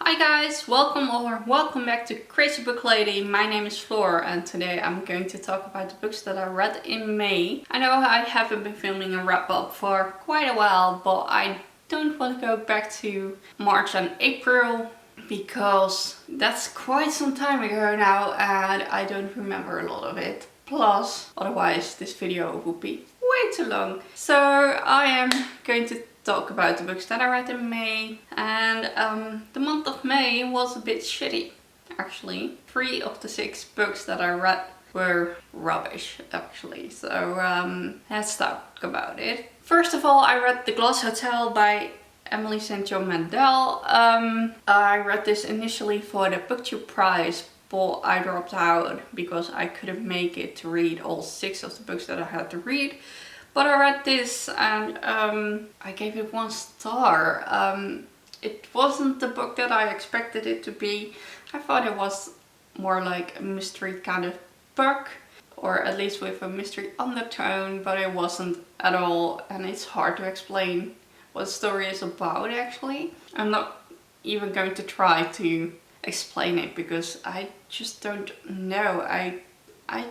Hi guys, welcome back to Crazy Booklady. My name is Floor and today I'm going to talk about the books that I read in May. I know I haven't been filming a wrap up for quite a while, but I don't want to go back to March and April because that's quite some time ago now and I don't remember a lot of it. Plus, otherwise this video would be way too long. So I am going to talk about the books that I read in May, and the month of May was a bit shitty actually. 3 of the 6 books that I read were rubbish actually, so let's talk about it. First of all, I read The Glass Hotel by Emily St. John Mandel. I read this initially for the BookTube prize, but I dropped out because I couldn't make it to read all 6 of the books that I had to read. But I read this and I gave it 1 star. It wasn't the book that I expected it to be. I thought it was more like a mystery kind of book, or at least with a mystery undertone, but it wasn't at all, and it's hard to explain what the story is about actually. I'm not even going to try to explain it because I just don't know. I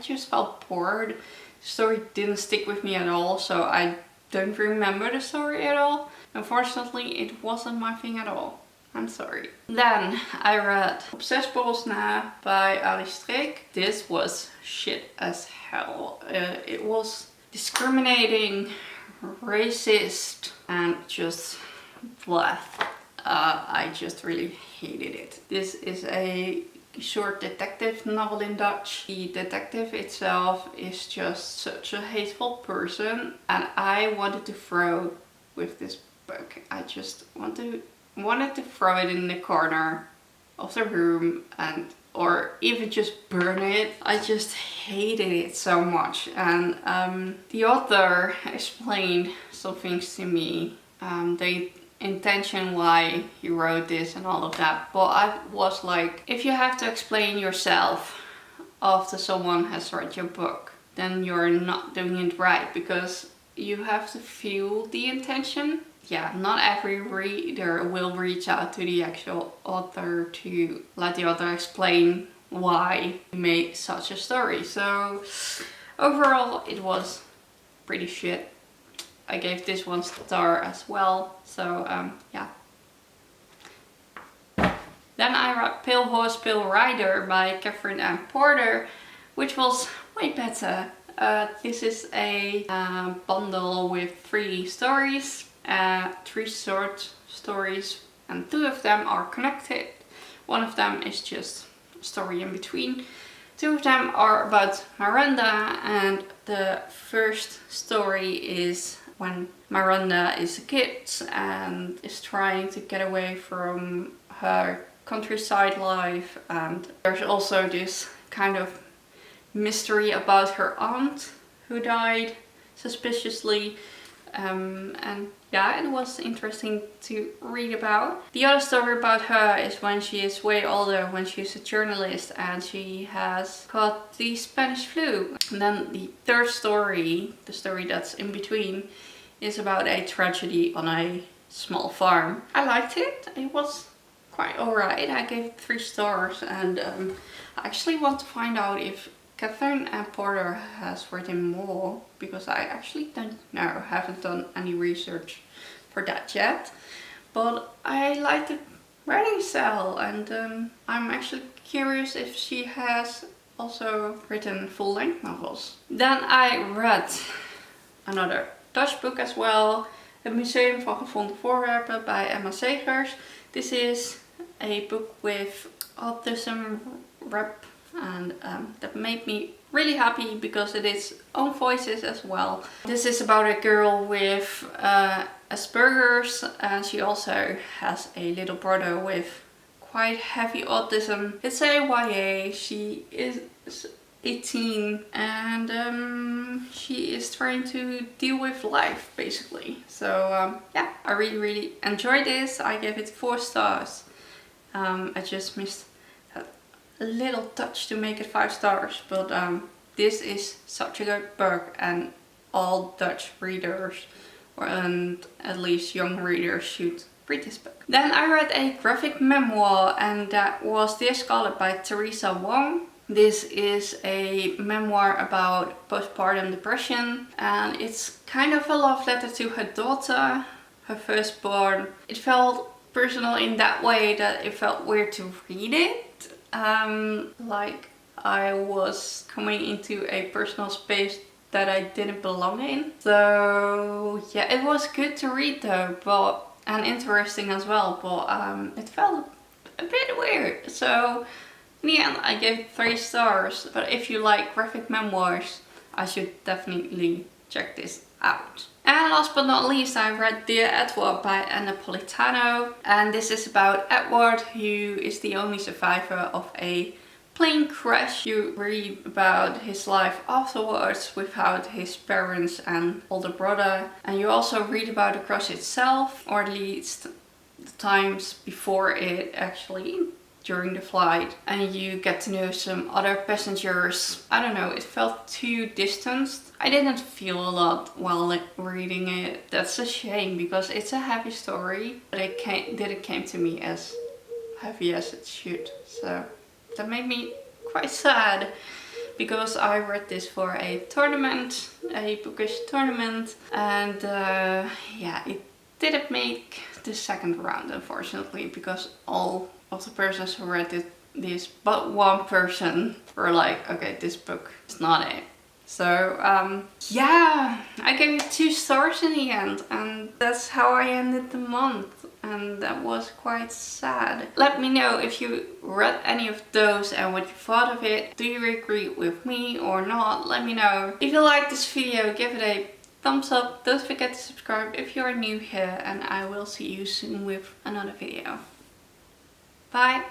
just felt bored. The story didn't stick with me at all, so I don't remember the story at all. Unfortunately, it wasn't my thing at all. I'm sorry. Then I read Obsessed Bosnia by Ali Streek. This was shit as hell. It was discriminating, racist, and just blah. I just really hated it. This is a short detective novel in Dutch. The detective itself is just such a hateful person, and I wanted to throw with this book. I just wanted to throw it in the corner of the room or even just burn it. I just hated it so much, and the author explained some things to me. The intention why he wrote this and all of that, but I was like, if you have to explain yourself after someone has read your book, then you're not doing it right, because you have to feel the intention. Yeah, not every reader will reach out to the actual author to let the author explain why he made such a story. So overall it was pretty shit. I gave this 1 star as well, so yeah. Then I read Pale Horse, Pale Rider by Catherine Ann Porter, which was way better. This is a bundle with 3 stories, 3 short stories, and 2 of them are connected. 1 of them is just a story in between. 2 of them are about Miranda, and the first story is when Miranda is a kid and is trying to get away from her countryside life, and there's also this kind of mystery about her aunt who died suspiciously, and yeah, it was interesting to read about. The other story about her is when she is way older, when she's a journalist and she has caught the Spanish flu. And then the third story, the story that's in between, is about a tragedy on a small farm. I liked it. It was quite alright. I gave it 3 stars, and I actually want to find out if Catherine Ann Porter has written more, because I actually don't know. Haven't done any research for that yet. But I liked the writing style, and I'm actually curious if she has also written full-length novels. Then I read another Dutch book as well, Het Museum van Gevonden Voorwerpen by Emma Segers. This is a book with autism rep, and that made me really happy because it is own voices as well. This is about a girl with Asperger's, and she also has a little brother with quite heavy autism. It's a YA. She is 18 and she is trying to deal with life basically. So yeah, I really enjoyed this. I gave it 4 stars. I just missed a little touch to make it 5 stars, but this is such a good book, and all Dutch readers, and at least young readers, should read this book. Then I read a graphic memoir, and that was Dear Scarlet by Teresa Wong. This is a memoir about postpartum depression, and it's kind of a love letter to her daughter, her firstborn. It felt personal in that way that it felt weird to read it. Like I was coming into a personal space that I didn't belong in. So yeah, it was good to read though, and interesting as well, but it felt a bit weird. So in the end I gave 3 stars, but if you like graphic memoirs, I should definitely check this out. And last but not least, I read Dear Edward by Anna Napolitano, and this is about Edward, who is the only survivor of a plane crash. You read about his life afterwards without his parents and older brother, and you also read about the crash itself, or at least the times before it, actually during the flight, and you get to know some other passengers. I don't know, it felt too distanced. I didn't feel a lot while reading it. That's a shame because it's a heavy story, but it didn't came to me as heavy as it should. So that made me quite sad, because I read this for a tournament, a bookish tournament, and yeah, it didn't make the second round, unfortunately, because all of the persons who read this, but one person were like, okay, this book is not it. So yeah, I gave it 2 stars in the end, and that's how I ended the month, and that was quite sad. Let me know if you read any of those and what you thought of it. Do you agree with me or not? Let me know. If you like this video, give it a thumbs up. Don't forget to subscribe if you are new here, and I will see you soon with another video. Bye!